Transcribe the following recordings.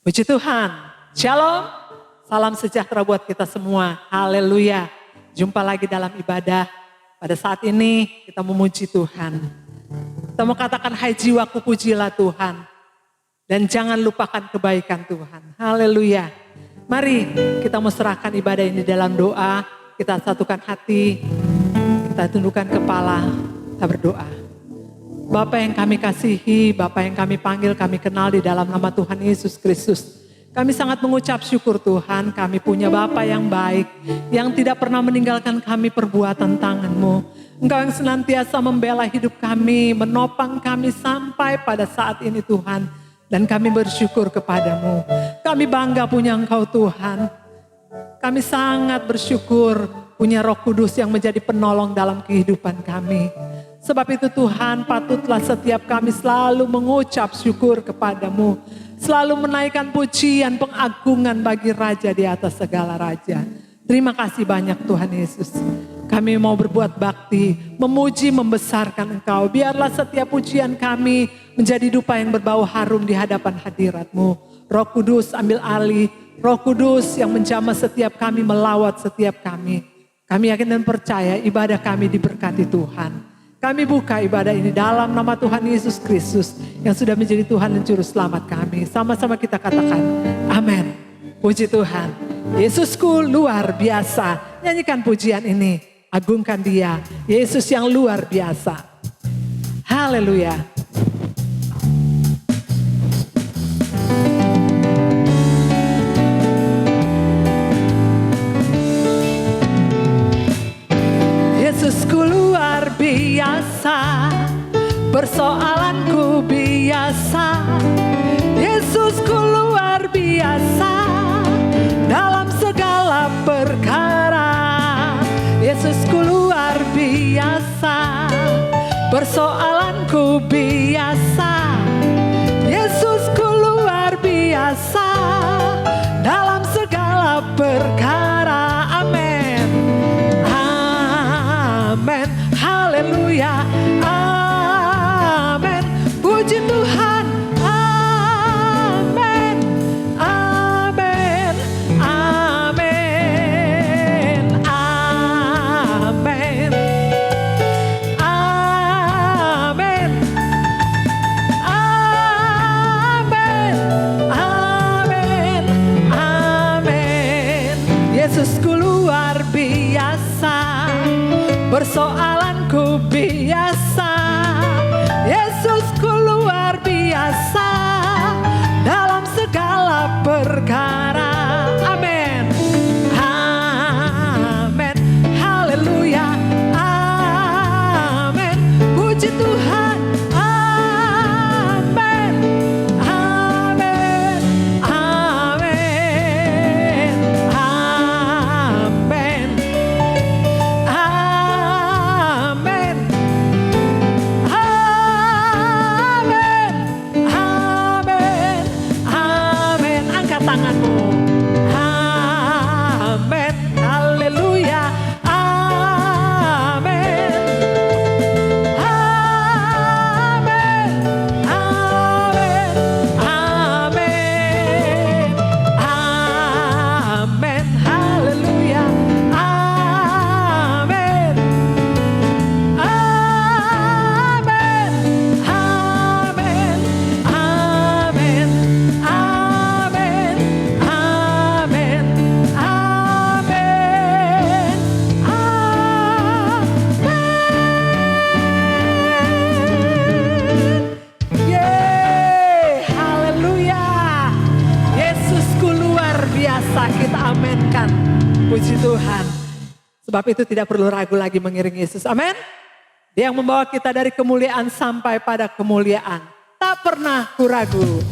Puji Tuhan. Shalom. Salam sejahtera buat kita semua. Haleluya. Jumpa lagi dalam ibadah. Pada saat ini kita memuji Tuhan. Kita mau katakan, hai jiwaku pujilah Tuhan. Dan jangan lupakan kebaikan Tuhan. Haleluya. Mari kita mau serahkan ibadah ini dalam doa. Kita satukan hati. Kita tundukkan kepala. Kita berdoa. Bapa yang kami kasihi, Bapa yang kami panggil, kami kenal di dalam nama Tuhan Yesus Kristus. Kami sangat mengucap syukur Tuhan, kami punya Bapa yang baik, yang tidak pernah meninggalkan kami perbuatan tangan-Mu. Engkau yang senantiasa membela hidup kami, menopang kami sampai pada saat ini Tuhan. Dan kami bersyukur kepadamu. Kami bangga punya Engkau Tuhan. Kami sangat bersyukur punya Roh Kudus yang menjadi penolong dalam kehidupan kami. Sebab itu Tuhan, patutlah setiap kami selalu mengucap syukur kepadamu. Selalu menaikkan pujian pengagungan bagi Raja di atas segala Raja. Terima kasih banyak Tuhan Yesus. Kami mau berbuat bakti, memuji, membesarkan Engkau. Biarlah setiap pujian kami menjadi dupa yang berbau harum di hadapan hadirat-Mu. Roh Kudus ambil alih, Roh Kudus yang menjamah setiap kami, melawat setiap kami. Kami yakin dan percaya ibadah kami diberkati Tuhan. Kami buka ibadah ini dalam nama Tuhan Yesus Kristus yang sudah menjadi Tuhan dan Juru Selamat kami. Sama-sama kita katakan, amin. Puji Tuhan. Yesusku luar biasa. Nyanyikan pujian ini. Agungkan Dia. Yesus yang luar biasa. Haleluya. Yesusku luar biasa, persoalanku biasa. Yesusku luar biasa, dalam segala perkara. Yesusku luar biasa, persoalanku biasa. Yesusku luar biasa, dalam segala perkara. Amin. Amin, haleluya, amin, puji Tuhan, amin, amin, amin, amin, amin, amin, amin, amin. Yesusku luar biasa, persoalanku biasa. Yesusku luar biasa, dalam segala perkara. Amin. Amin. Haleluya. Amin. Puji Tuhan. Amin. Amin. Amin. Amin. Tanganmu. Amin. Haleluya. Amin. Amin. Amin. Amin. Amin. Haleluya. Amin. Amin. Amin. Amin. Kita amenkan, puji Tuhan. Sebab itu tidak perlu ragu lagi mengiring Yesus, amin. Dia yang membawa kita dari kemuliaan sampai pada kemuliaan. Tak pernah ragu.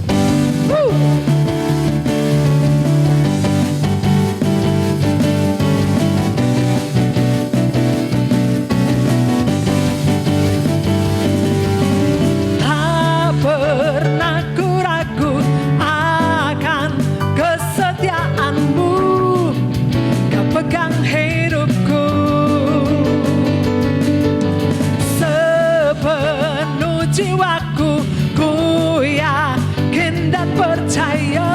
Tak pernah ragu akan kesetiaanmu, Kau pegang hidupku sepenuh jiwaku. Ku yakin dan percaya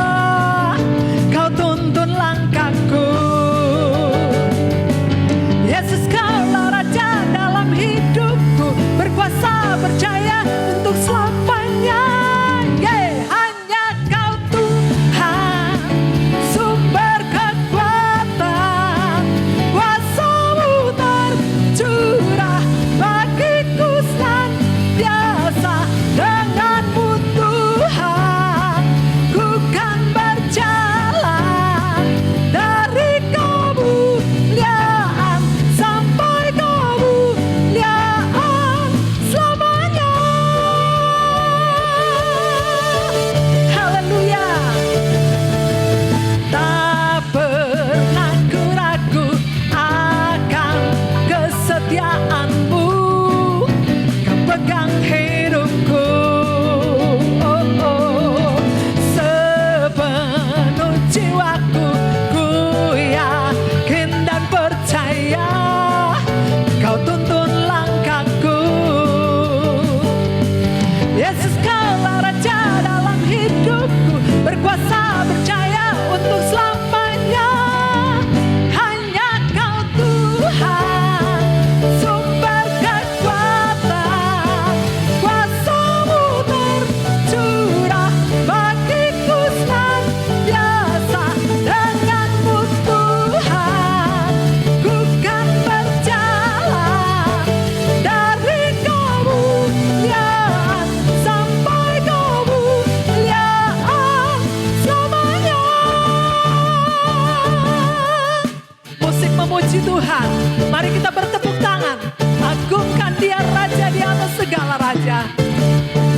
asik memuji Tuhan. Mari kita bertepuk tangan. Agungkan Dia Raja di atas segala raja.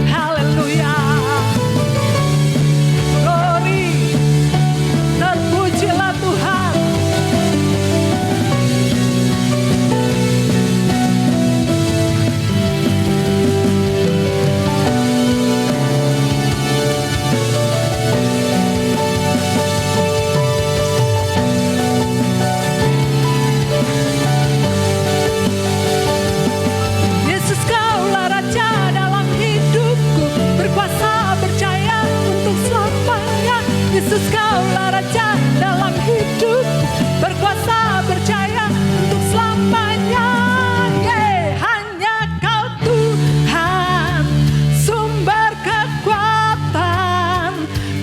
Haleluya. Glory. Terpujilah Tuhan. Yesus, Kaulah Raja dalam hidupku, berkuasa percaya untuk selamanya. Yesus, Kaulah Raja dalam hidup, berkuasa percaya untuk selamanya. Hanya Kau Tuhan, sumber kekuatan,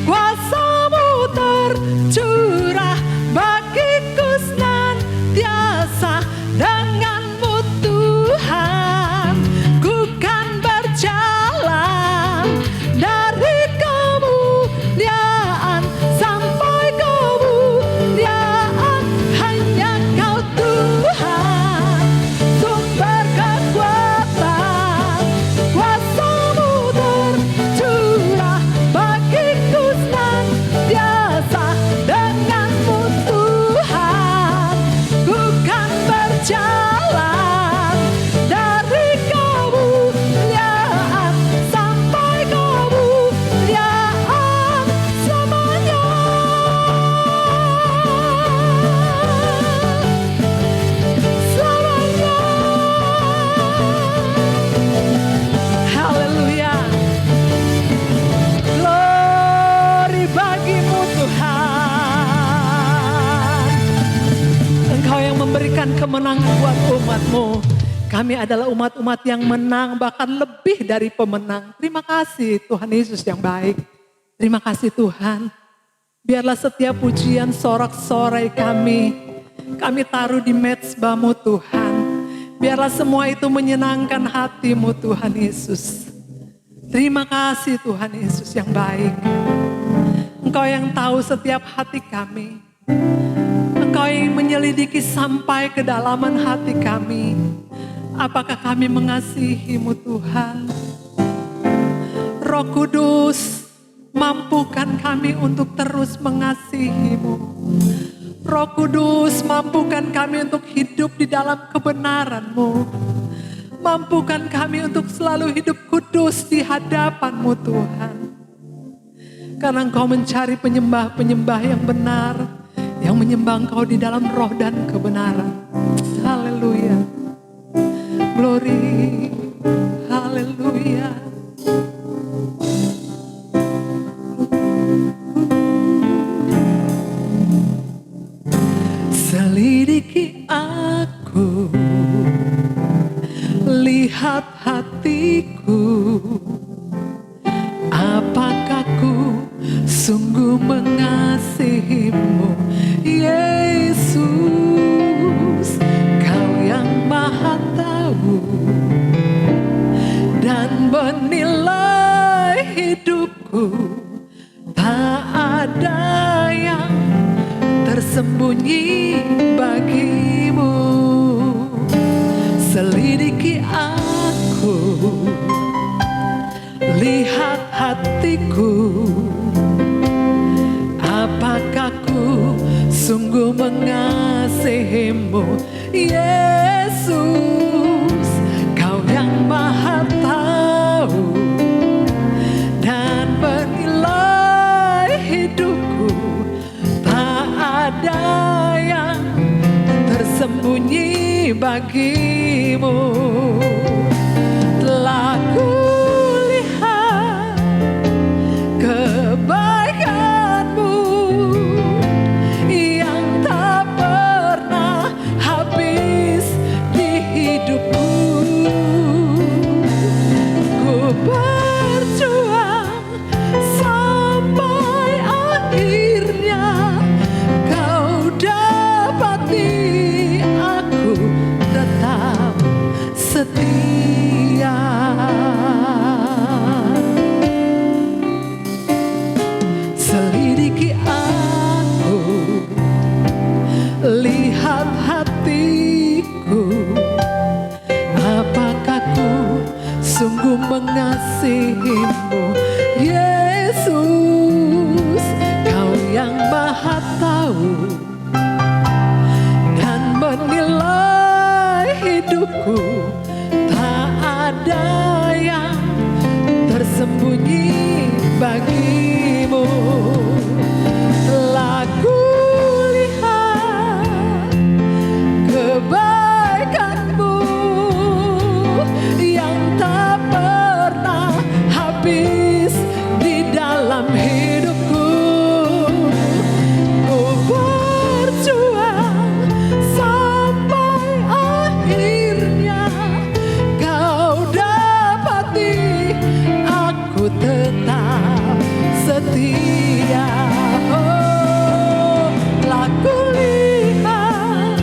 kuasa-Mu tercurah bagiku senantiasa. Dengan-Mu Tuhan, ku kan berjalan dari kemuliaan sampai kemuliaan. Hanya Kau Tuhan, sumber kekuatan, kuasa-Mu tercurah bagiku senantiasa. Dengan-Mu Tuhan, ku kan berjalan dari kemuliaan sampai kemuliaan selamanya. Selamanya. Haleluya. Glory bagi-Mu Tuhan. Engkau yang memberikan kemenangan buat umat-Mu. Kami adalah umat-umat yang menang, bahkan lebih dari pemenang. Terima kasih Tuhan Yesus yang baik. Terima kasih Tuhan. Biarlah setiap pujian sorak-sorai kami taruh di mezbah-Mu Tuhan. Biarlah semua itu menyenangkan hati-Mu Tuhan Yesus. Terima kasih Tuhan Yesus yang baik. Engkau yang tahu setiap hati kami. Engkau yang menyelidiki sampai kedalaman hati kami. Apakah kami mengasihi-Mu Tuhan? Roh Kudus, mampukan kami untuk terus mengasihi-Mu. Roh Kudus, mampukan kami untuk hidup di dalam kebenaran-Mu. Mampukan kami untuk selalu hidup kudus di hadapan-Mu Tuhan. Karena Engkau mencari penyembah-penyembah yang benar, yang menyembah Engkau di dalam roh dan kebenaran. Haleluya. Glory. Haleluya. Selidiki aku, lihat hatiku, apakah ku sungguh mengasihi-Mu, Yesus. Kau yang maha tahu dan menilai hidupku, tak ada yang tersembunyi bagi-Mu. Selidiki aku, lihat hatiku, apakah ku sungguh mengasihi-Mu, Yesus. Kau yang maha tahu dan menilai hidupku, tak ada yang tersembunyi bagi-Mu. Telah kulihat kebaikan-Mu yang tak pernah habis di hidupku. Ku berjuang sampai akhirnya Kau dapati aku tetap setia. mengasihimu Yesus, Kau yang Maha Tahu dan menilai hidupku. Tak ada yang tersembunyi bagimu. Telah kulihat kebaikanmu yang tak pernah habis di dalam hidupku. Ku berjuang sampai akhirnya Kau dapati aku tetap setia. Oh, telah kulihat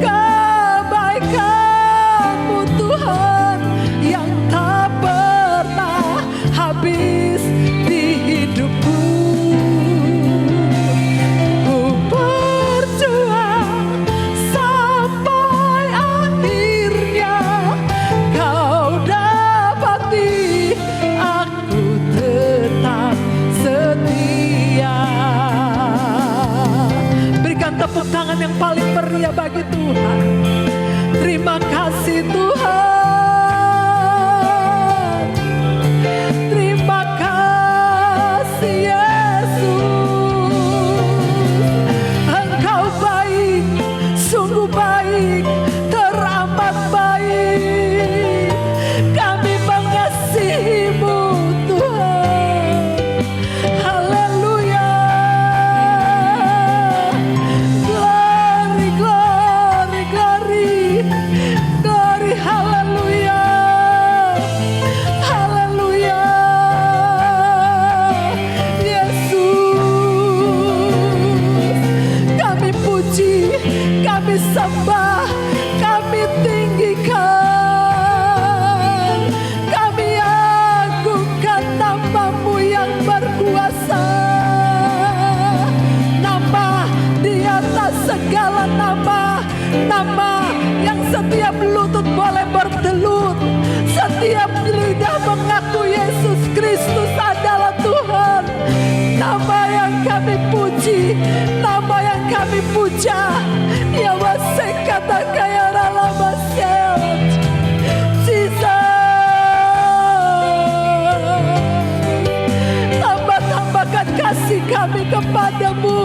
kebaikan-Mu Tuhan yang tak pernah habis di hidupku. Ku berjuang sampai akhirnya Kau dapati aku tetap setia. Berikan tepuk tangan yang paling meriah bagi Tuhan. Terima kasih Tuhan. Terima kasih Yesus. Engkau baik, sungguh baik, teramat baik. Kami mengasihi-Mu Tuhan. Haleluya. Glory, glory, glory. Glory, haleluya. Haleluya. Yesus, kami puji, kami sembah, kami tinggikan, kami agungkan nama-Mu yang berkuasa. Nama di atas segala nama, nama yang setiap lutut boleh bertelut, setiap lidah mengaku Yesus Kristus adalah Tuhan. Nama yang kami puji, nama yang kami puja, ya wasai kata kaya rala Jesus. Tambah-tambahkan kasih kami kepadamu.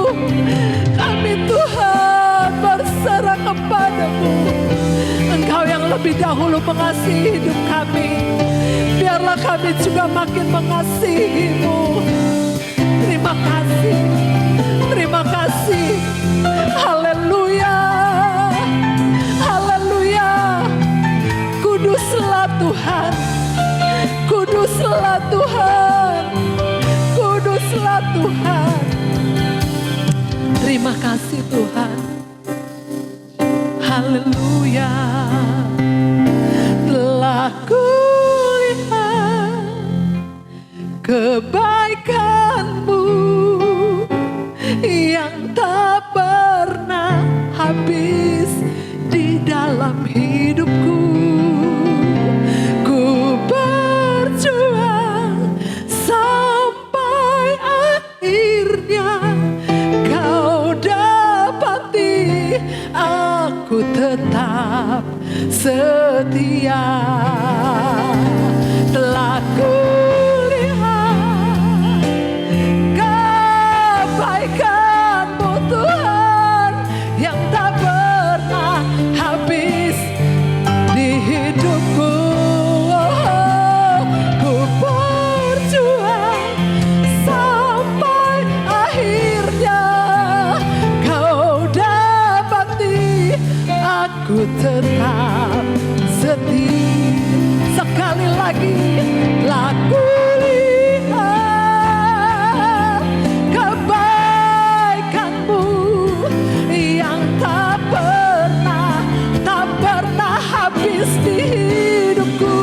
Kami Tuhan berserah kepadamu. Engkau yang lebih dahulu mengasihi hidup kami. Biarlah kami juga makin mengasihi-Mu. Terima kasih. Terima kasih. Haleluya. Haleluya. Kuduslah Tuhan. Kuduslah Tuhan. Kuduslah Tuhan. Terima kasih Tuhan. Haleluya. Telah kulihat kebaikan-Mu yang tak pernah habis di dalam hidupku. Ku berjuang sampai akhirnya Kau dapati aku tetap setia. Telah kulihat kebaikan-Mu Tuhan yang tak pernah habis di hidupku. Ku berjuang sampai akhirnya Kau dapati aku tetap setia. Sekali lagi, laku lihat kebaikan-Mu yang tak pernah habis di hidupku.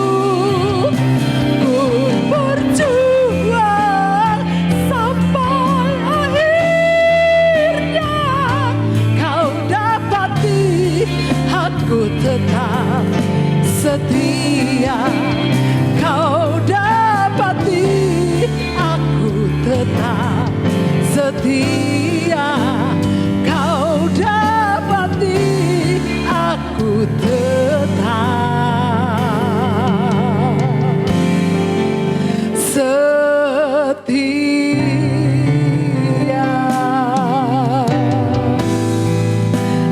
Ku berjuang sampai akhirnya Kau dapati aku tetap setia. setia kau dapati aku tetap setia.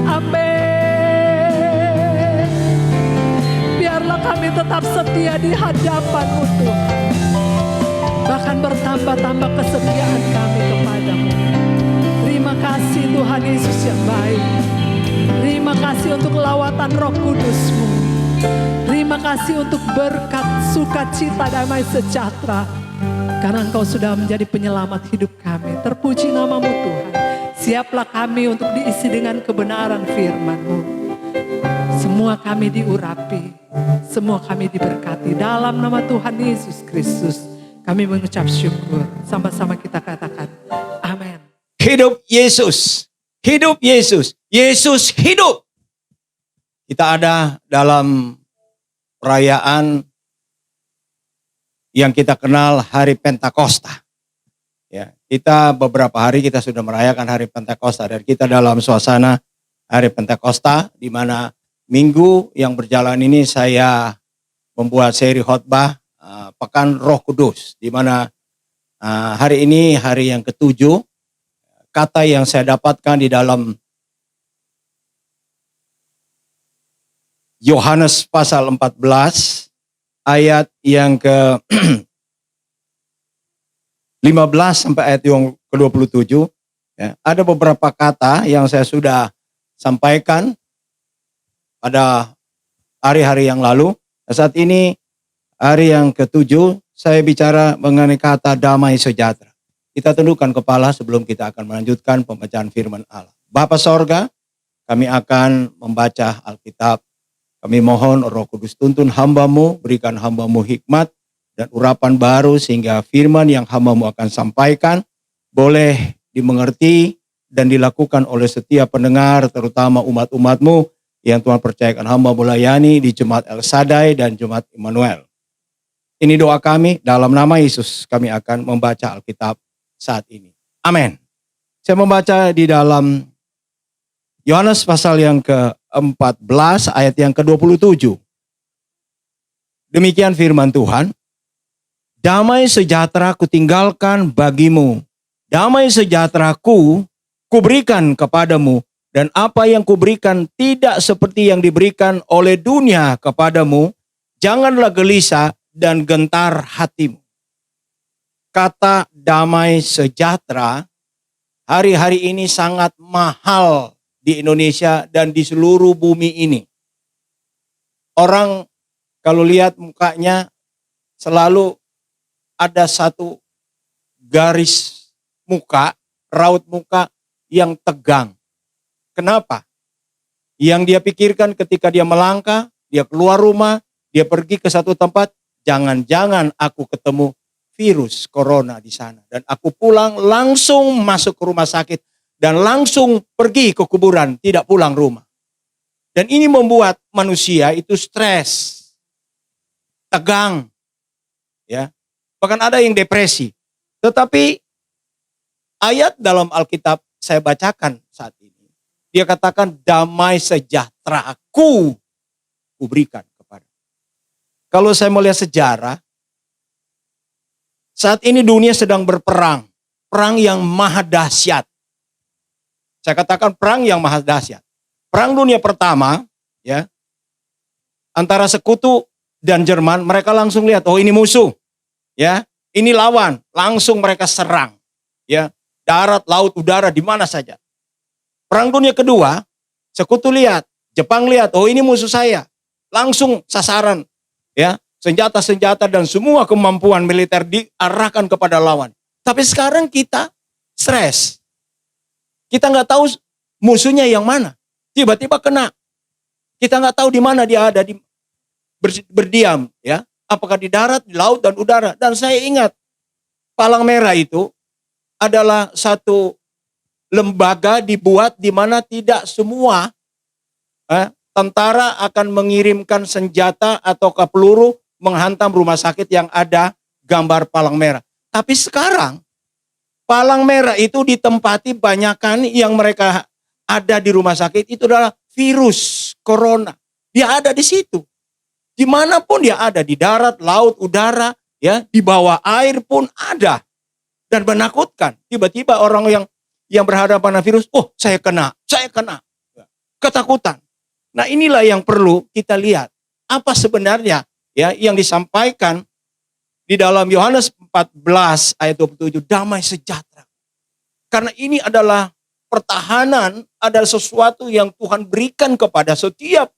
Amin. Biarlah kami tetap setia di hadapan-Mu Tuhan. Bahkan bertambah-tambah kesetiaan kami kepadamu. Terima kasih Tuhan Yesus yang baik. Terima kasih untuk lawatan Roh Kudus-Mu. Terima kasih untuk berkat, sukacita, damai sejahtera. Karena Engkau sudah menjadi penyelamat hidup kami. Terpuji nama-Mu Tuhan. Siaplah kami untuk diisi dengan kebenaran firman-Mu. Semua kami diurapi. Semua kami diberkati. Dalam nama Tuhan Yesus Kristus kami mengucap syukur. Sama-sama kita katakan amin. Hidup Yesus. Hidup Yesus. Yesus hidup. Kita ada dalam perayaan yang kita kenal Hari Pentakosta. Ya, kita beberapa hari kita sudah merayakan Hari Pentakosta dan kita dalam suasana Hari Pentakosta di mana minggu yang berjalan ini saya membuat seri khotbah Pekan Roh Kudus, di mana hari ini hari yang ke-7. Kata yang saya dapatkan di dalam Yohanes pasal 14 ayat yang ke-15 sampai ayat yang ke-27. Ya, ada beberapa kata yang saya sudah sampaikan pada hari-hari yang lalu. Saat ini hari yang ke-7, saya bicara mengenai kata damai sejahtera. Kita tundukkan kepala sebelum kita akan melanjutkan pembacaan firman Allah. Bapa sorga, kami akan membaca Alkitab. Kami mohon Roh Kudus tuntun hamba-Mu, berikan hamba-Mu hikmat dan urapan baru sehingga firman yang hamba-Mu akan sampaikan boleh dimengerti dan dilakukan oleh setiap pendengar, terutama umat-umat-Mu yang Tuhan percayakan hamba melayani di Jemaat El Shaddai dan Jemaat Immanuel. Ini doa kami, dalam nama Yesus kami akan membaca Alkitab saat ini. Amin. Saya membaca di dalam Yohanes pasal yang ke-14 ayat yang ke-27. Demikian firman Tuhan. Damai sejahtera kutinggalkan bagimu. Damai sejahteraku kuberikan kepadamu. Dan apa yang kuberikan tidak seperti yang diberikan oleh dunia kepadamu. Janganlah gelisah dan gentar hatimu. Kata damai sejahtera hari-hari ini sangat mahal di Indonesia dan di seluruh bumi ini. Orang kalau lihat mukanya selalu ada satu garis muka, raut muka yang tegang. Kenapa? Yang dia pikirkan ketika dia melangkah, dia keluar rumah, dia pergi ke satu tempat, jangan-jangan aku ketemu virus corona di sana. Dan aku pulang langsung masuk ke rumah sakit dan langsung pergi ke kuburan, tidak pulang rumah. Dan ini membuat manusia itu stres, tegang, ya. Bahkan ada yang depresi. Tetapi ayat dalam Alkitab saya bacakan saat ini, dia katakan damai sejahtera aku berikan. Kalau saya melihat sejarah, saat ini dunia sedang berperang. Perang yang maha dahsyat. Saya katakan perang yang maha dahsyat. Perang dunia pertama, ya, antara sekutu dan Jerman, mereka langsung lihat, oh ini musuh. Ya, ini lawan. Langsung mereka serang. Ya, darat, laut, udara, di mana saja. Perang dunia kedua, sekutu lihat, Jepang lihat, oh ini musuh saya. Langsung sasaran. Ya, senjata-senjata dan semua kemampuan militer diarahkan kepada lawan. Tapi sekarang kita stres. Kita nggak tahu musuhnya yang mana. Tiba-tiba kena. Kita nggak tahu di mana dia ada berdiam. Ya, apakah di darat, di laut dan udara. Dan saya ingat Palang Merah itu adalah satu lembaga dibuat di mana tidak semua tentara akan mengirimkan senjata atau peluru menghantam rumah sakit yang ada gambar palang merah. Tapi sekarang Palang merah itu ditempati banyakan yang mereka ada di rumah sakit itu adalah virus corona. Dia ada di situ. Dimanapun dia ada, di darat, laut, udara, ya, di bawah air pun ada. Dan menakutkan. Tiba-tiba orang yang berhadapan dengan virus, oh saya kena. Ketakutan. Nah inilah yang perlu kita lihat. Apa sebenarnya ya yang disampaikan di dalam Yohanes 14 ayat 27, damai sejahtera. Karena ini adalah pertahanan, adalah sesuatu yang Tuhan berikan kepada setiap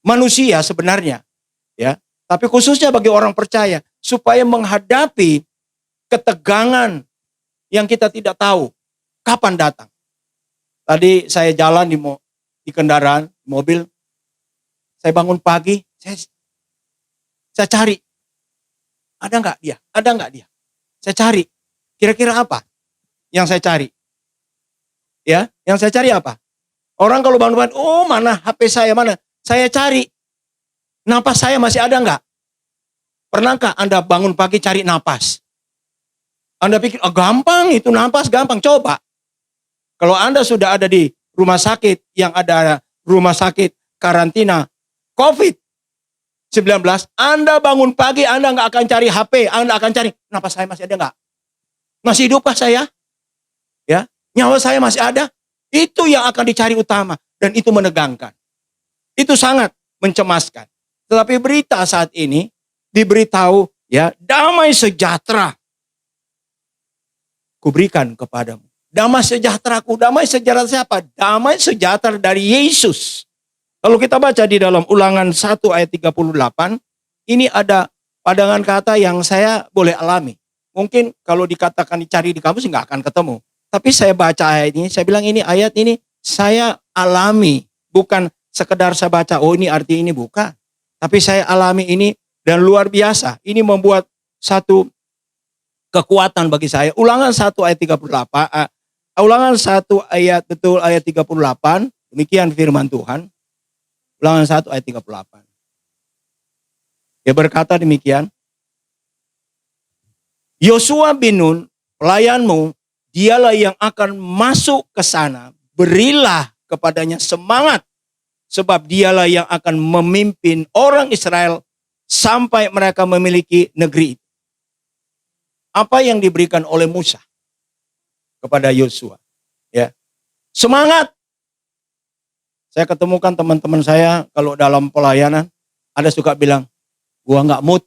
manusia sebenarnya. Ya, tapi khususnya bagi orang percaya, supaya menghadapi ketegangan yang kita tidak tahu kapan datang. Tadi saya jalan di kendaraan, mobil, saya bangun pagi, saya cari. Ada nggak dia? Ada nggak dia? Saya cari. Kira-kira apa yang saya cari? Ya, yang saya cari apa? Orang kalau bangun, oh mana HP saya, mana? Saya cari. Napas saya masih ada nggak? Pernahkah Anda bangun pagi cari napas? Anda pikir, oh, gampang itu napas, gampang. Coba. Kalau Anda sudah ada di rumah sakit, yang ada rumah sakit karantina COVID-19, Anda bangun pagi, Anda nggak akan cari HP, Anda akan cari, napas saya masih ada nggak? Masih hidupkah saya? Ya, nyawa saya masih ada? Itu yang akan dicari utama, dan itu menegangkan. Itu sangat mencemaskan. Tetapi berita saat ini diberitahu, ya, damai sejahtera kuberikan kepadamu. Damai sejahteraku, damai sejahtera siapa? Damai sejahtera dari Yesus. Kalau kita baca di dalam Ulangan 1 ayat 38, ini ada padangan kata yang saya boleh alami. Mungkin kalau dikatakan dicari di kampus nggak akan ketemu. Tapi saya baca ayat ini, saya bilang ini ayat ini saya alami. Bukan sekedar saya baca, oh ini arti ini, bukan. Tapi saya alami ini dan luar biasa. Ini membuat satu kekuatan bagi saya. Ulangan 1 ayat 38. Ulangan 1 ayat betul ayat 38. Demikian firman Tuhan. Ulangan 1 ayat 38. Dia berkata demikian. Yosua bin Nun, pelayanmu, dialah yang akan masuk ke sana. Berilah kepadanya semangat. Sebab dialah yang akan memimpin orang Israel sampai mereka memiliki negeri itu. Apa yang diberikan oleh Musa kepada Yosua? Ya, semangat. Saya ketemukan teman-teman saya kalau dalam pelayanan ada suka bilang, gua nggak mood,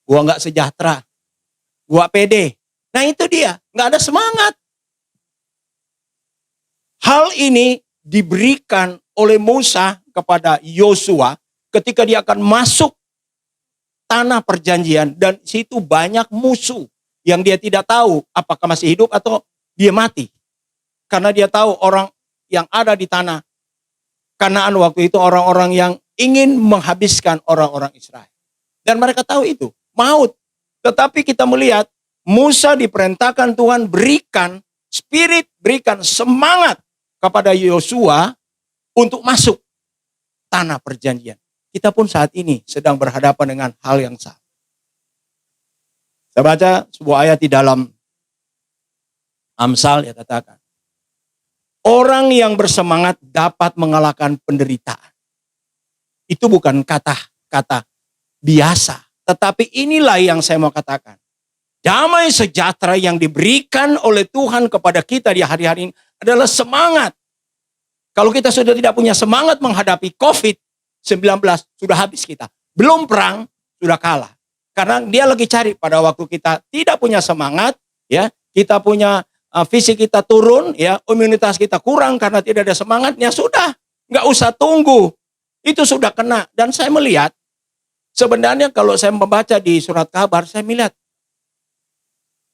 gua nggak sejahtera, gua pede. Nah itu dia, nggak ada semangat. Hal ini diberikan oleh Musa kepada Yosua ketika dia akan masuk tanah perjanjian dan situ banyak musuh yang dia tidak tahu apakah masih hidup atau dia mati. Karena dia tahu orang yang ada di tanah Kanaan waktu itu orang-orang yang ingin menghabiskan orang-orang Israel. Dan mereka tahu itu, maut. Tetapi kita melihat Musa diperintahkan Tuhan berikan spirit, berikan semangat kepada Yosua untuk masuk tanah perjanjian. Kita pun saat ini sedang berhadapan dengan hal yang sama. Saya baca sebuah ayat di dalam Amsal, ya katakan. Orang yang bersemangat dapat mengalahkan penderitaan. Itu bukan kata-kata biasa. Tetapi inilah yang saya mau katakan. Damai sejahtera yang diberikan oleh Tuhan kepada kita di hari-hari ini adalah semangat. Kalau kita sudah tidak punya semangat menghadapi COVID-19, sudah habis kita. Belum perang, sudah kalah. Karena dia lagi cari pada waktu kita tidak punya semangat, ya, kita punya fisik kita turun, ya, imunitas kita kurang karena tidak ada semangatnya, sudah, nggak usah tunggu. Itu sudah kena. Dan saya melihat, sebenarnya kalau saya membaca di surat kabar, saya melihat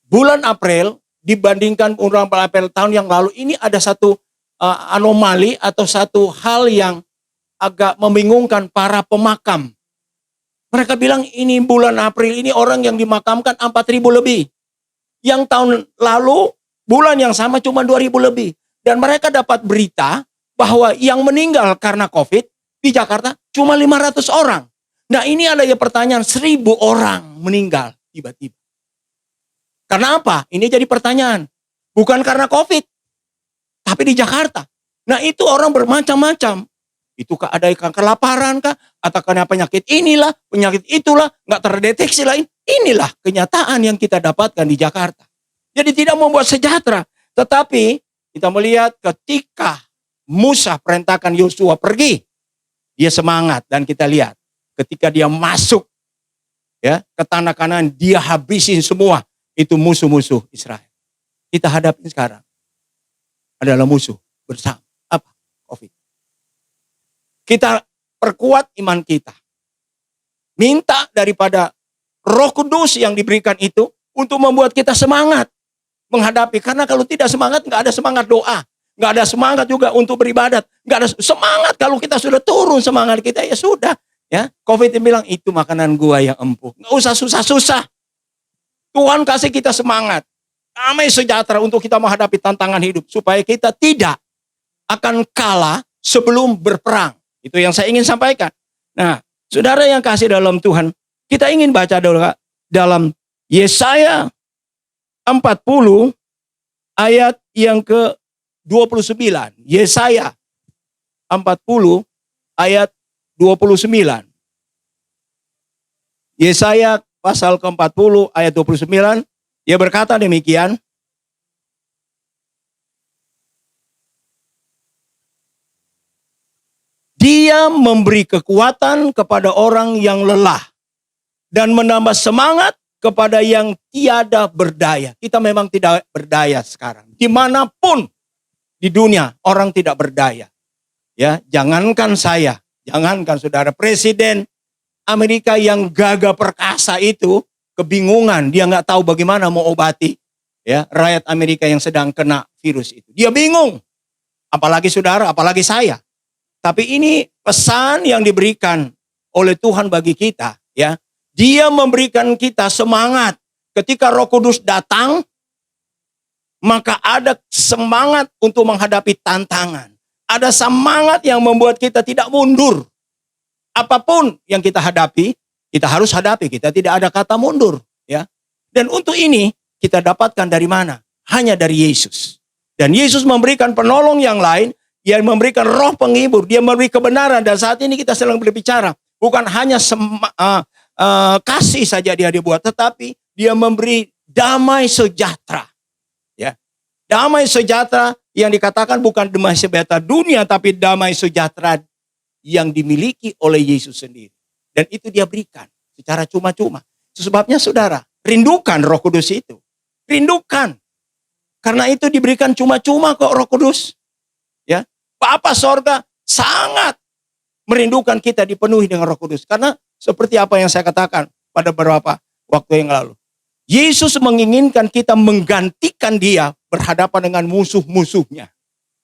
bulan April dibandingkan bulan April tahun yang lalu, ini ada satu anomali atau satu hal yang agak membingungkan para pemakam. Mereka bilang ini bulan April ini orang yang dimakamkan 4.000 lebih. Yang tahun lalu bulan yang sama cuma 2.000 lebih. Dan mereka dapat berita bahwa yang meninggal karena COVID di Jakarta cuma 500 orang. Nah ini ada ya pertanyaan, 1.000 orang meninggal tiba-tiba. Karena apa? Ini jadi pertanyaan. Bukan karena COVID, tapi di Jakarta. Nah itu orang bermacam-macam. Itu ada kelaparan kah? Atau karena penyakit inilah, penyakit itulah, nggak terdeteksi lain. Inilah kenyataan yang kita dapatkan di Jakarta. Jadi tidak membuat sejahtera. Tetapi kita melihat ketika Musa perintahkan Yosua pergi, dia semangat, dan kita lihat ketika dia masuk ya ke tanah Kanaan, dia habisin semua itu musuh-musuh Israel. Kita hadapi sekarang adalah musuh bersama apa? COVID. Kita perkuat iman kita. Minta daripada Roh Kudus yang diberikan itu untuk membuat kita semangat menghadapi. Karena kalau tidak semangat, nggak ada semangat doa. Nggak ada semangat juga untuk beribadat. Nggak ada semangat kalau kita sudah turun semangat kita, ya sudah. Ya, COVID bilang, itu makanan gua yang empuk. Nggak usah susah-susah. Tuhan kasih kita semangat. Damai sejahtera untuk kita menghadapi tantangan hidup. Supaya kita tidak akan kalah sebelum berperang. Itu yang saya ingin sampaikan. Nah, saudara yang kasih dalam Tuhan, kita ingin baca dulu dalam Yesaya 40 ayat yang ke-29. Yesaya 40 ayat 29. Yesaya pasal ke-40 ayat 29. Dia berkata demikian. Dia memberi kekuatan kepada orang yang lelah dan menambah semangat kepada yang tiada berdaya. Kita memang tidak berdaya sekarang. Dimanapun di dunia orang tidak berdaya. Ya, jangankan saya, jangankan saudara, Presiden Amerika yang gagah perkasa itu kebingungan, dia nggak tahu bagaimana mau obati ya rakyat Amerika yang sedang kena virus itu. Dia bingung. Apalagi saudara, apalagi saya. Tapi ini pesan yang diberikan oleh Tuhan bagi kita, ya. Dia memberikan kita semangat. Ketika Roh Kudus datang, maka ada semangat untuk menghadapi tantangan. Ada semangat yang membuat kita tidak mundur. Apapun yang kita hadapi, kita harus hadapi. Kita tidak ada kata mundur, ya. Dan untuk ini kita dapatkan dari mana? Hanya dari Yesus. Dan Yesus memberikan penolong yang lain, yang memberikan roh penghibur, dia memberi kebenaran. Dan saat ini kita sedang berbicara, bukan hanya kasih saja dia dibuat, tetapi dia memberi damai sejahtera. Ya, damai sejahtera yang dikatakan bukan damai sejahtera dunia, tapi damai sejahtera yang dimiliki oleh Yesus sendiri. Dan itu dia berikan secara cuma-cuma. Sebabnya saudara, rindukan Roh Kudus itu. Rindukan. Karena itu diberikan cuma-cuma kok Roh Kudus. Ya, Bapa sorga sangat merindukan kita dipenuhi dengan Roh Kudus. Karena seperti apa yang saya katakan pada beberapa waktu yang lalu. Yesus menginginkan kita menggantikan dia berhadapan dengan musuh-musuhnya.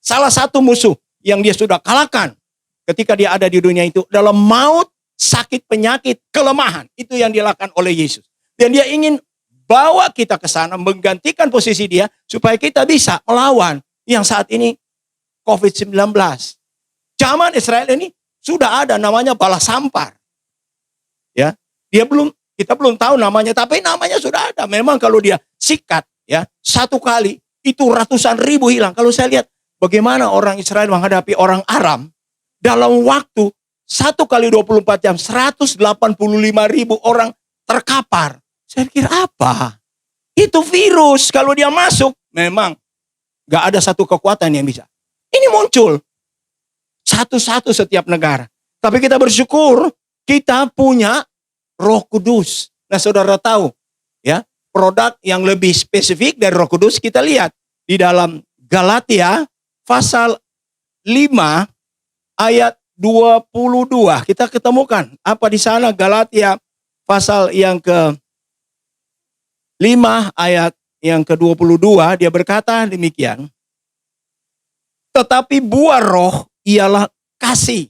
Salah satu musuh yang dia sudah kalahkan ketika dia ada di dunia itu adalah maut, sakit, penyakit, kelemahan. Itu yang dilakukan oleh Yesus. Dan dia ingin bawa kita ke sana, menggantikan posisi dia supaya kita bisa melawan yang saat ini COVID-19. Zaman Israel ini sudah ada namanya bala sampar. Ya, kita belum tahu namanya, tapi namanya sudah ada. Memang kalau dia sikat ya, satu kali itu ratusan ribu hilang. Kalau saya lihat bagaimana orang Israel menghadapi orang Aram dalam waktu 1 kali 24 jam 185 ribu orang terkapar. Saya pikir apa? Itu virus. Kalau dia masuk memang gak ada satu kekuatan yang bisa. Ini muncul satu-satu setiap negara. Tapi kita bersyukur kita punya Roh Kudus. Nah, saudara tahu ya, produk yang lebih spesifik dari Roh Kudus kita lihat di dalam Galatia pasal 5 ayat 22. Kita ketemukan apa di sana. Galatia pasal yang ke-5 ayat yang ke-22, dia berkata demikian. Tetapi buah roh ialah kasih,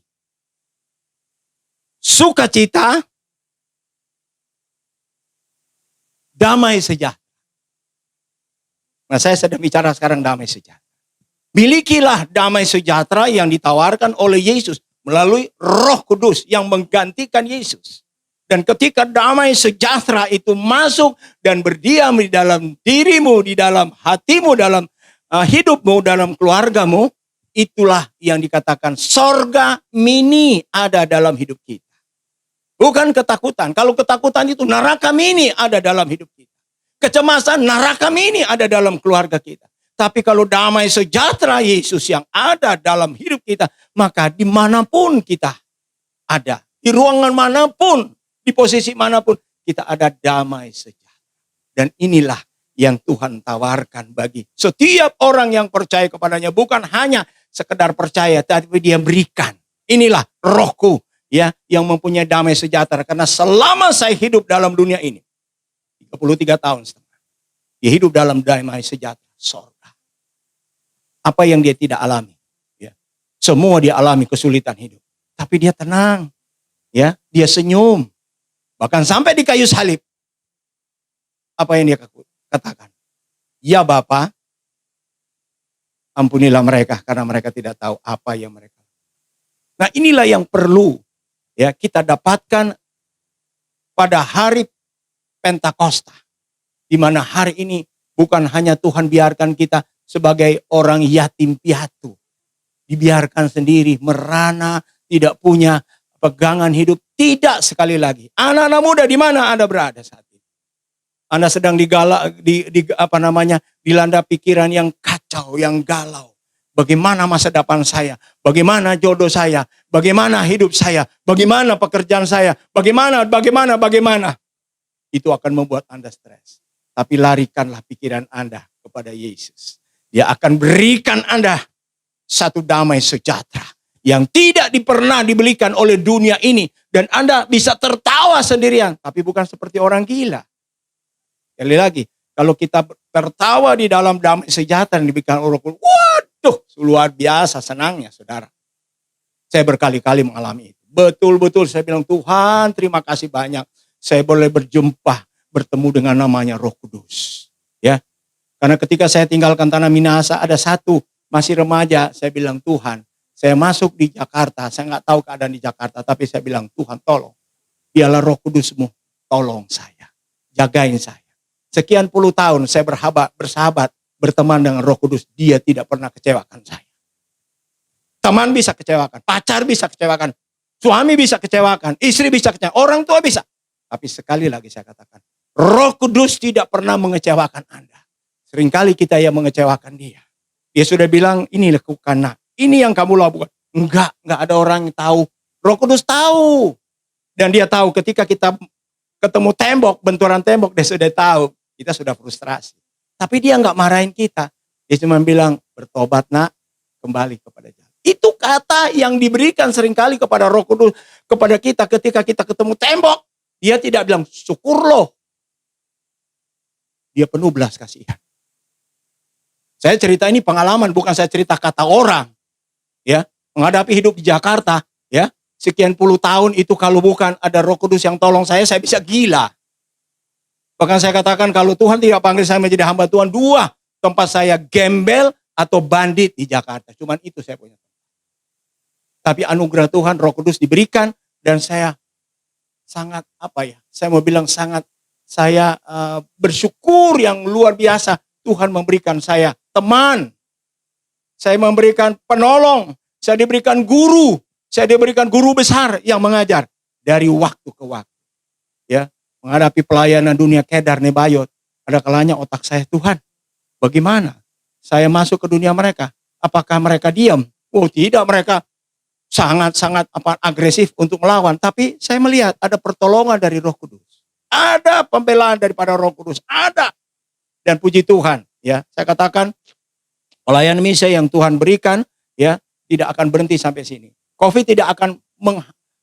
sukacita, damai sejahtera. Nah, saya sedang bicara sekarang damai sejahtera. Milikilah damai sejahtera yang ditawarkan oleh Yesus melalui Roh Kudus yang menggantikan Yesus. Dan ketika damai sejahtera itu masuk dan berdiam di dalam dirimu, di dalam hatimu, dalam hidupmu, dalam keluargamu, itulah yang dikatakan sorga mini ada dalam hidup kita. Bukan ketakutan. Kalau ketakutan itu neraka mini ada dalam hidup kita. Kecemasan neraka mini ada dalam keluarga kita. Tapi kalau damai sejahtera Yesus yang ada dalam hidup kita, maka dimanapun kita ada, di ruangan manapun, di posisi manapun, kita ada damai sejahtera. Dan inilah yang Tuhan tawarkan bagi setiap orang yang percaya kepadanya. Bukan hanya sekedar percaya, tapi dia berikan. Inilah rohku ya yang mempunyai damai sejahtera. Karena selama saya hidup dalam dunia ini, 33 tahun setengah, dia hidup dalam damai sejahtera, sorga. Apa yang dia tidak alami? Ya. Semua dia alami kesulitan hidup. Tapi dia tenang. Ya, dia senyum. Bahkan sampai di kayu salib. Apa yang dia katakan? Ya Bapa, ampunilah mereka karena mereka tidak tahu apa yang mereka. Nah, inilah yang perlu ya kita dapatkan pada hari Pentakosta. Di mana hari ini bukan hanya Tuhan biarkan kita sebagai orang yatim piatu. Dibiarkan sendiri, merana, tidak punya pegangan hidup. Tidak sekali lagi. Anak-anak muda di mana Anda berada saat ini? Anda sedang dilanda pikiran yang kacau, yang galau. Bagaimana masa depan saya? Bagaimana jodoh saya? Bagaimana hidup saya? Bagaimana pekerjaan saya? Bagaimana? Itu akan membuat Anda stres. Tapi larikanlah pikiran Anda kepada Yesus. Dia akan berikan Anda satu damai sejahtera yang tidak pernah dibelikan oleh dunia ini. Dan Anda bisa tertawa sendirian, tapi bukan seperti orang gila. Sekali lagi, kalau kita tertawa di dalam damai sejahtera yang diberikan oleh Roh Kudus, waduh, luar biasa senangnya saudara. Saya berkali-kali mengalami itu. Betul-betul saya bilang, Tuhan terima kasih banyak. Saya boleh bertemu dengan namanya Roh Kudus. Ya. Karena ketika saya tinggalkan tanah Minahasa, ada satu masih remaja, saya bilang Tuhan, saya masuk di Jakarta, saya nggak tahu keadaan di Jakarta, tapi saya bilang Tuhan tolong, biarlah Roh Kudus-Mu tolong saya, jagain saya. Sekian puluh tahun saya bersahabat, berteman dengan Roh Kudus, dia tidak pernah kecewakan saya. Teman bisa kecewakan, pacar bisa kecewakan, suami bisa kecewakan, istri bisa kecewakan, orang tua bisa. Tapi sekali lagi saya katakan, Roh Kudus tidak pernah mengecewakan Anda. Seringkali kita yang mengecewakan dia. Dia sudah bilang, ini lakukan nak. Ini yang kamu lakukan. Enggak ada orang yang tahu. Roh Kudus tahu. Dan dia tahu ketika kita ketemu tembok, benturan tembok, dia sudah tahu. Kita sudah frustrasi. Tapi dia enggak marahin kita. Dia cuma bilang, bertobat nak, kembali kepada jalan. Itu kata yang diberikan seringkali kepada Roh Kudus, kepada kita ketika kita ketemu tembok. Dia tidak bilang, syukur loh. Dia penuh belas kasihan. Saya cerita ini pengalaman, bukan saya cerita kata orang. Ya, menghadapi hidup di Jakarta, ya, sekian puluh tahun itu kalau bukan ada Roh Kudus yang tolong saya bisa gila. Bahkan saya katakan kalau Tuhan tidak panggil saya menjadi hamba Tuhan, dua tempat saya gembel atau bandit di Jakarta. Cuman itu saya punya. Tapi anugerah Tuhan, Roh Kudus diberikan dan saya sangat saya mau bilang saya bersyukur yang luar biasa. Tuhan memberikan saya teman, saya memberikan penolong, saya diberikan guru, saya diberikan guru besar yang mengajar dari waktu ke waktu. Ya, menghadapi pelayanan dunia Kedar Nebayot, ada kalanya otak saya, Tuhan, bagaimana? Saya masuk ke dunia mereka, apakah mereka diam? Oh tidak, mereka sangat-sangat agresif untuk melawan. Tapi saya melihat ada pertolongan dari Roh Kudus, ada pembelaan daripada Roh Kudus, ada. Dan puji Tuhan, ya, saya katakan pelayanan misi yang Tuhan berikan, ya, tidak akan berhenti sampai sini. Covid tidak akan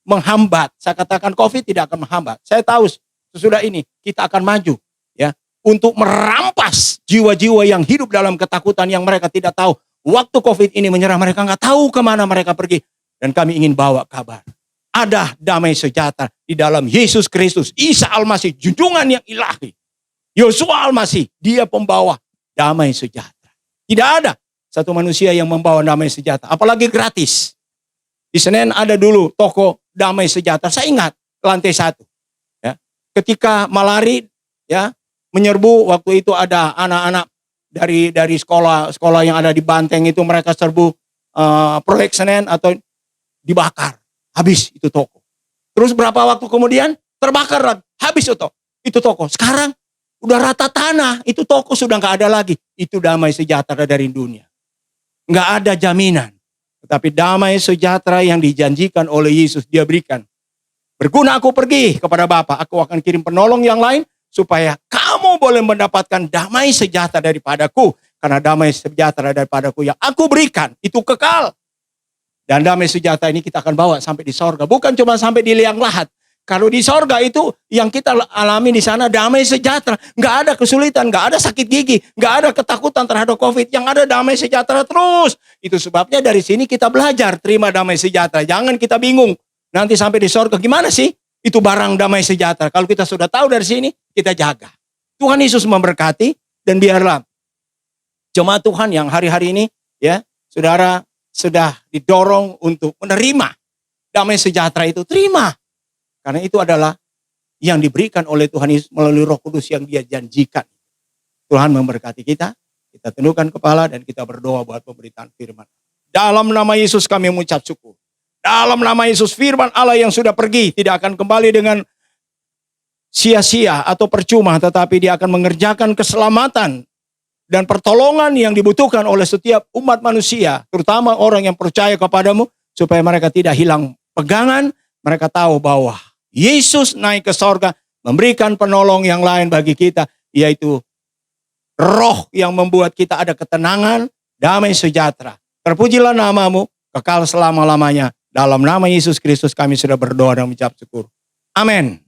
menghambat. Saya katakan Covid tidak akan menghambat. Saya tahu sesudah ini kita akan maju, ya, untuk merampas jiwa-jiwa yang hidup dalam ketakutan yang mereka tidak tahu. Waktu Covid ini menyerang mereka nggak tahu kemana mereka pergi. Dan kami ingin bawa kabar. Ada damai sejahtera di dalam Yesus Kristus, Isa Al-Masih, junjungan yang ilahi. Yosua Al-Masih, dia pembawa damai sejahtera. Tidak ada satu manusia yang membawa damai sejahtera, apalagi gratis. Di Senen ada dulu toko damai sejahtera, saya ingat, lantai 1. ketika malari ya menyerbu, waktu itu ada anak-anak dari sekolah yang ada di Banteng itu, mereka serbu proyek Senen atau dibakar. Habis itu toko. Terus berapa waktu kemudian terbakar lagi. Habis itu toko. Sekarang udah rata tanah, itu toko sudah nggak ada lagi. Itu damai sejahtera dari dunia. Nggak ada jaminan. Tetapi damai sejahtera yang dijanjikan oleh Yesus dia berikan. Berguna aku pergi kepada Bapa, aku akan kirim penolong yang lain supaya kamu boleh mendapatkan damai sejahtera daripadaku. Karena damai sejahtera daripadaku yang aku berikan itu kekal. Dan damai sejahtera ini kita akan bawa sampai di sorga. Bukan cuma sampai di liang lahat. Kalau di sorga itu yang kita alami di sana damai sejahtera. Nggak ada kesulitan, nggak ada sakit gigi, nggak ada ketakutan terhadap COVID. Yang ada damai sejahtera terus. Itu sebabnya dari sini kita belajar terima damai sejahtera. Jangan kita bingung. Nanti sampai di sorga gimana sih? Itu barang damai sejahtera. Kalau kita sudah tahu dari sini, kita jaga. Tuhan Yesus memberkati dan biarlah jemaat Tuhan yang hari-hari ini ya, saudara sudah didorong untuk menerima damai sejahtera itu, terima. Karena itu adalah yang diberikan oleh Tuhan Yesus melalui Roh Kudus yang dia janjikan. Tuhan memberkati kita, kita tundukkan kepala dan kita berdoa buat pemberitaan firman. Dalam nama Yesus kami mengucap syukur. Dalam nama Yesus, firman Allah yang sudah pergi tidak akan kembali dengan sia-sia atau percuma, tetapi dia akan mengerjakan keselamatan dan pertolongan yang dibutuhkan oleh setiap umat manusia, terutama orang yang percaya kepadamu, supaya mereka tidak hilang pegangan. Mereka tahu bahwa Yesus naik ke sorga, memberikan penolong yang lain bagi kita, yaitu Roh yang membuat kita ada ketenangan, damai sejahtera. Terpujilah namamu, kekal selama-lamanya. Dalam nama Yesus Kristus kami sudah berdoa dan mengucap syukur. Amin.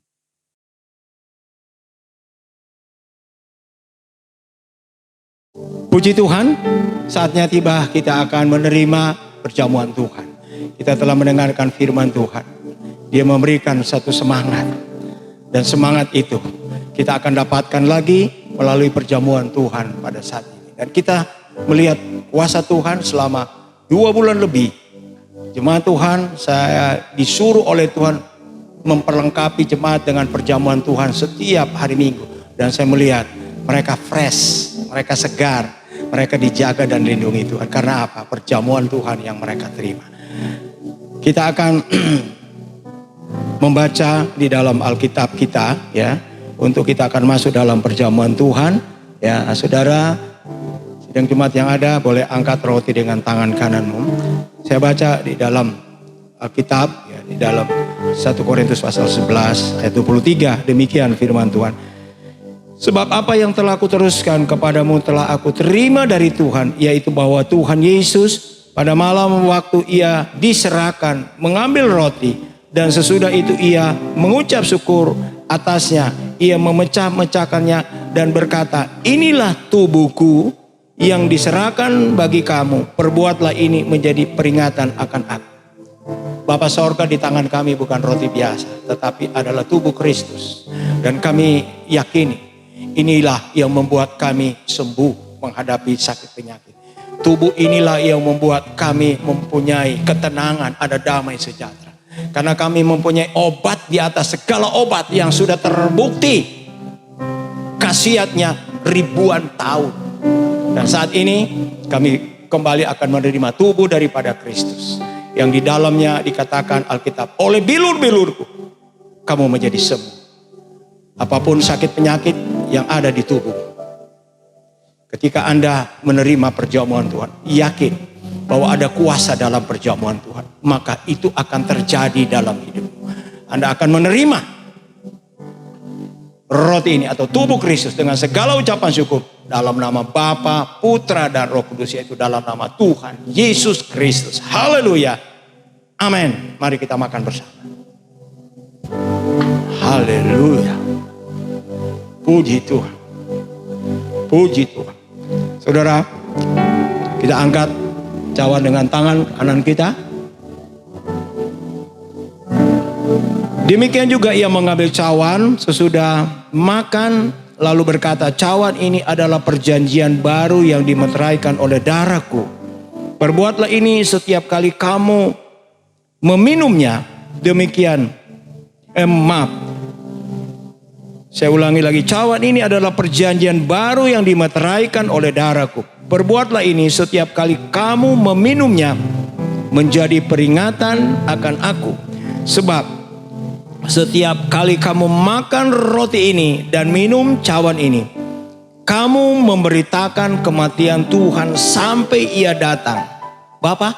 Puji Tuhan, saatnya tiba kita akan menerima perjamuan Tuhan. Kita telah mendengarkan firman Tuhan. Dia memberikan satu semangat. Dan semangat itu kita akan dapatkan lagi melalui perjamuan Tuhan pada saat ini. Dan kita melihat kuasa Tuhan selama 2 bulan lebih. Jemaat Tuhan, saya disuruh oleh Tuhan memperlengkapi jemaat dengan perjamuan Tuhan setiap hari Minggu. Dan saya melihat mereka fresh, mereka segar, mereka dijaga dan dilindungi Tuhan. Karena apa? Perjamuan Tuhan yang mereka terima. Kita akan membaca di dalam Alkitab kita, ya, untuk kita akan masuk dalam perjamuan Tuhan. Ya, saudara, sidang Jumat yang ada, boleh angkat roti dengan tangan kananmu. Saya baca di dalam Alkitab, ya, di dalam 1 Korintus pasal 11 ayat 23, demikian firman Tuhan. Sebab apa yang telah aku teruskan kepadamu telah aku terima dari Tuhan, yaitu bahwa Tuhan Yesus pada malam waktu ia diserahkan mengambil roti, dan sesudah itu ia mengucap syukur atasnya, ia memecah-mecahkannya dan berkata, inilah tubuhku yang diserahkan bagi kamu, perbuatlah ini menjadi peringatan akan aku. Bapa sorga, di tangan kami bukan roti biasa, tetapi adalah tubuh Kristus. Dan kami yakini inilah yang membuat kami sembuh menghadapi sakit penyakit. Tubuh inilah yang membuat kami mempunyai ketenangan, ada damai sejahtera. Karena kami mempunyai obat di atas segala obat yang sudah terbukti khasiatnya ribuan tahun. Dan saat ini kami kembali akan menerima tubuh daripada Kristus. Yang di dalamnya dikatakan Alkitab, oleh bilur-bilurku kamu menjadi sembuh. Apapun sakit penyakit yang ada di tubuh. Ketika Anda menerima perjamuan Tuhan, yakin bahwa ada kuasa dalam perjamuan Tuhan, maka itu akan terjadi dalam hidupmu. Anda akan menerima roti ini atau tubuh Kristus dengan segala ucapan syukur dalam nama Bapa, Putra dan Roh Kudus, yaitu dalam nama Tuhan Yesus Kristus. Haleluya. Amin. Mari kita makan bersama. Haleluya. Puji Tuhan. Puji Tuhan. Saudara, kita angkat cawan dengan tangan kanan kita. Demikian juga ia mengambil cawan sesudah makan, lalu berkata, cawan ini adalah perjanjian baru yang dimeteraikan oleh darahku. Perbuatlah ini setiap kali kamu meminumnya. Saya ulangi lagi, cawan ini adalah perjanjian baru yang dimeteraikan oleh darahku. Perbuatlah ini setiap kali kamu meminumnya menjadi peringatan akan aku. Sebab setiap kali kamu makan roti ini dan minum cawan ini, kamu memberitakan kematian Tuhan sampai Ia datang. Bapak,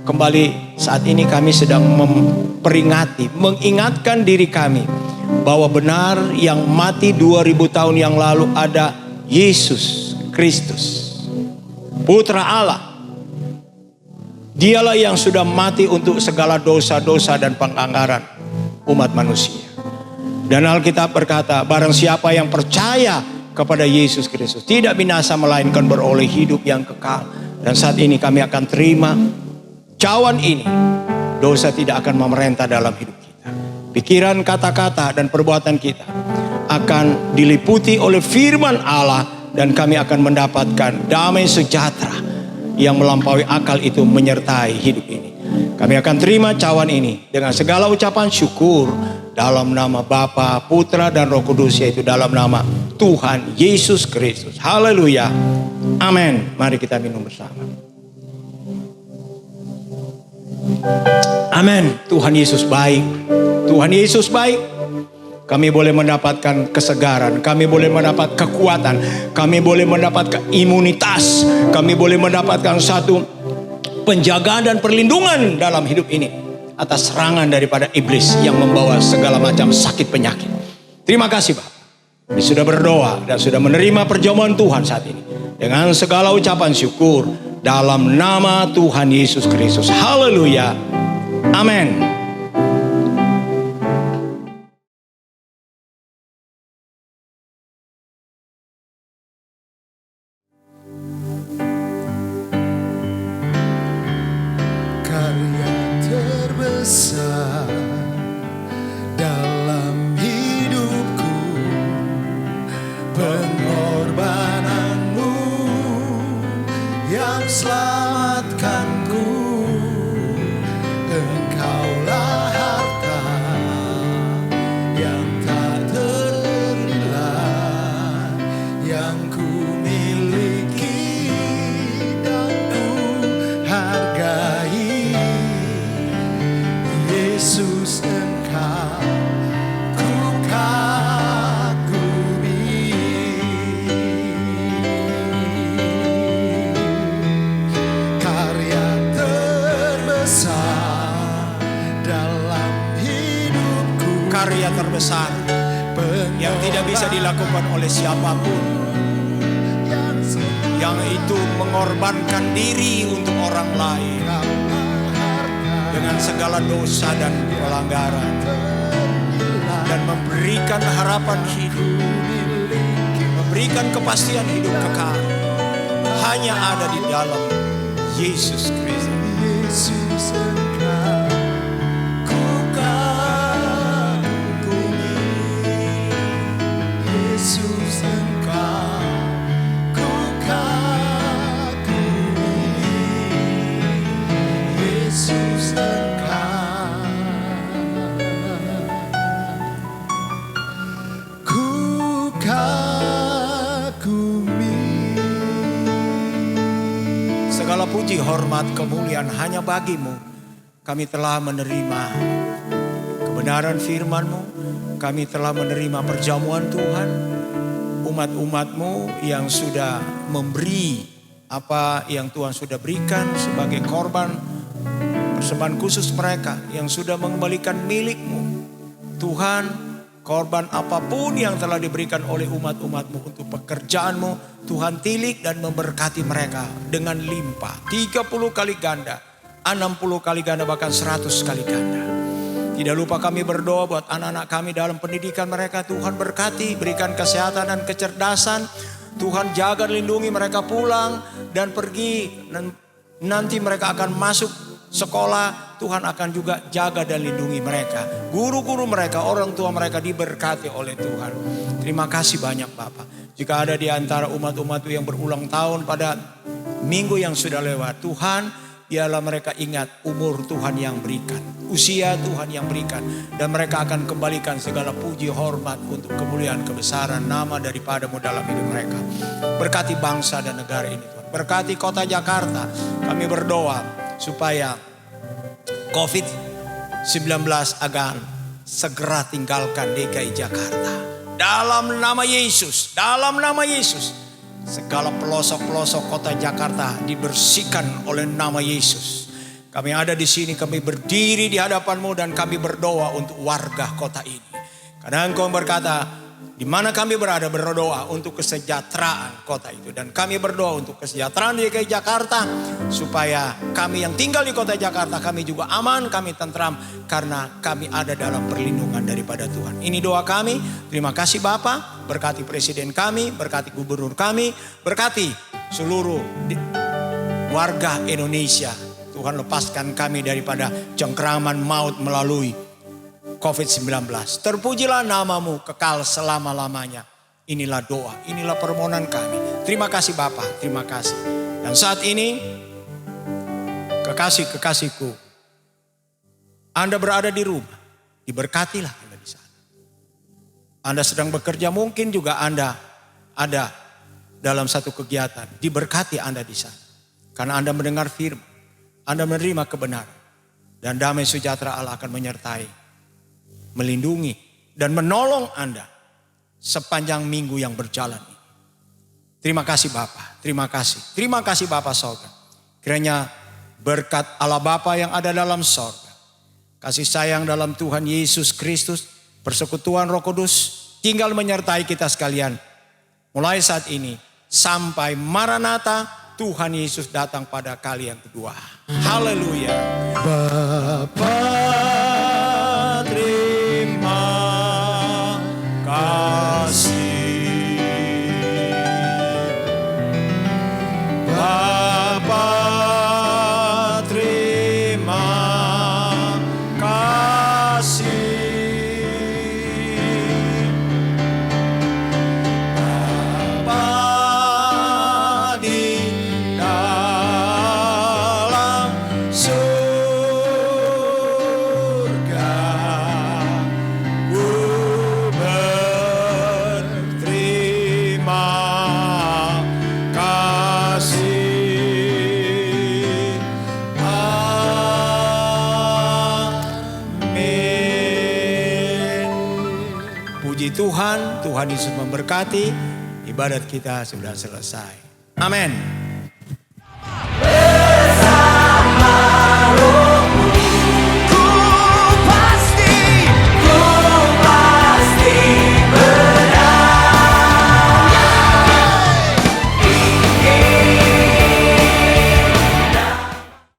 kembali saat ini kami sedang memperingati, mengingatkan diri kami bahwa benar yang mati 2000 tahun yang lalu ada Yesus Kristus, Putra Allah. Dialah yang sudah mati untuk segala dosa-dosa dan penganggaran umat manusia. Dan Alkitab berkata, barang siapa yang percaya kepada Yesus Kristus tidak binasa melainkan beroleh hidup yang kekal. Dan saat ini kami akan terima cawan ini. Dosa tidak akan memerintah dalam hidup kita. Pikiran, kata-kata, dan perbuatan kita akan diliputi oleh firman Allah. Dan kami akan mendapatkan damai sejahtera yang melampaui akal itu menyertai hidup ini. Kami akan terima cawan ini dengan segala ucapan syukur dalam nama Bapa, Putra, dan Roh Kudus, yaitu dalam nama Tuhan Yesus Kristus. Haleluya. Amin. Mari kita minum bersama. Amin. Tuhan Yesus baik. Tuhan Yesus baik. Kami boleh mendapatkan kesegaran, kami boleh mendapat kekuatan, kami boleh mendapat imunitas, kami boleh mendapatkan satu penjagaan dan perlindungan dalam hidup ini atas serangan daripada iblis yang membawa segala macam sakit penyakit. Terima kasih Bapak. Kami sudah berdoa dan sudah menerima perjamuan Tuhan saat ini dengan segala ucapan syukur dalam nama Tuhan Yesus Kristus. Haleluya. Amin. Dalam hidupku, pengorbananmu yang selamatkanku. Engkaulah harta yang tak ternilai yang ku miliki dan ku hargai. Yesus, Engkau ku kagumi. Karya terbesar dalam hidupku, Karya terbesar yang tidak bisa dilakukan oleh siapapun, yang itu mengorbankan diri untuk orang lain dengan segala dosa dan pelanggaran, dan memberikan harapan hidup, memberikan kepastian hidup kekal, hanya ada di dalam Yesus Kristus. Yesus, Engkau ku kagumi. Yesus, Engkau ku kagumi. Yesus, Engkau ku kagumi. Segala puji, hormat, kemuliaan hanya bagimu. Kami telah menerima kebenaran firman-Mu. Kami telah menerima perjamuan Tuhan. Umat-umat-Mu yang sudah memberi apa yang Tuhan sudah berikan sebagai korban persembahan khusus mereka, yang sudah mengembalikan milik-Mu. Tuhan, korban apapun yang telah diberikan oleh umat-umat-Mu untuk pekerjaan-Mu, Tuhan tilik dan memberkati mereka dengan limpah. 30 kali ganda, 60 kali ganda, bahkan 100 kali ganda. Tidak lupa kami berdoa buat anak-anak kami dalam pendidikan mereka. Tuhan berkati, berikan kesehatan dan kecerdasan. Tuhan jaga, lindungi mereka pulang dan pergi. Nanti mereka akan masuk sekolah, Tuhan akan juga jaga dan lindungi mereka. Guru-guru mereka, orang tua mereka diberkati oleh Tuhan. Terima kasih banyak Bapak. Jika ada di antara umat-umat yang berulang tahun pada minggu yang sudah lewat, Tuhan, biarlah mereka ingat umur Tuhan yang berikan. usia Tuhan yang berikan. Dan mereka akan kembalikan segala puji hormat untuk kemuliaan kebesaran nama daripadamu dalam hidup mereka. Berkati bangsa dan negara ini Tuhan. Berkati kota Jakarta. Kami berdoa supaya COVID-19 akan segera tinggalkan DKI Jakarta. Dalam nama Yesus, dalam nama Yesus. Segala pelosok-pelosok kota Jakarta dibersihkan oleh nama Yesus. Kami ada di sini, kami berdiri di hadapan-Mu dan kami berdoa untuk warga kota ini. Karena Engkau berkata, di mana kami berada berdoa untuk kesejahteraan kota itu. Dan kami berdoa untuk kesejahteraan di DKI Jakarta. Supaya kami yang tinggal di kota Jakarta, kami juga aman, kami tentram. Karena kami ada dalam perlindungan daripada Tuhan. Ini doa kami. Terima kasih Bapa. Berkati presiden kami, berkati gubernur kami. Berkati seluruh warga Indonesia. Tuhan lepaskan kami daripada cengkeraman maut melalui COVID-19. Terpujilah namamu kekal selama-lamanya. Inilah doa, inilah permohonan kami. Terima kasih Bapa, terima kasih. Dan saat ini, kekasih-kekasihku, Anda berada di rumah, diberkatilah Anda di sana. Anda sedang bekerja, mungkin juga Anda ada dalam satu kegiatan, diberkati Anda di sana. Karena Anda mendengar firman, Anda menerima kebenaran. Dan damai sejahtera Allah akan menyertai, melindungi dan menolong Anda sepanjang minggu yang berjalan ini. Terima kasih Bapa, terima kasih. Terima kasih Bapa sorga. Kiranya berkat Allah Bapa yang ada dalam sorga, kasih sayang dalam Tuhan Yesus Kristus, persekutuan Roh Kudus tinggal menyertai kita sekalian. Mulai saat ini sampai Maranatha, Tuhan Yesus datang pada kali yang kedua. Haleluya. Bapa, terima kasih. Bapa, terima kasih. Bapa di dalam surga, ku berterima kasih. Amin. Puji Tuhan, Tuhan Yesus memberkati. Ibadat kita sudah selesai. Amin.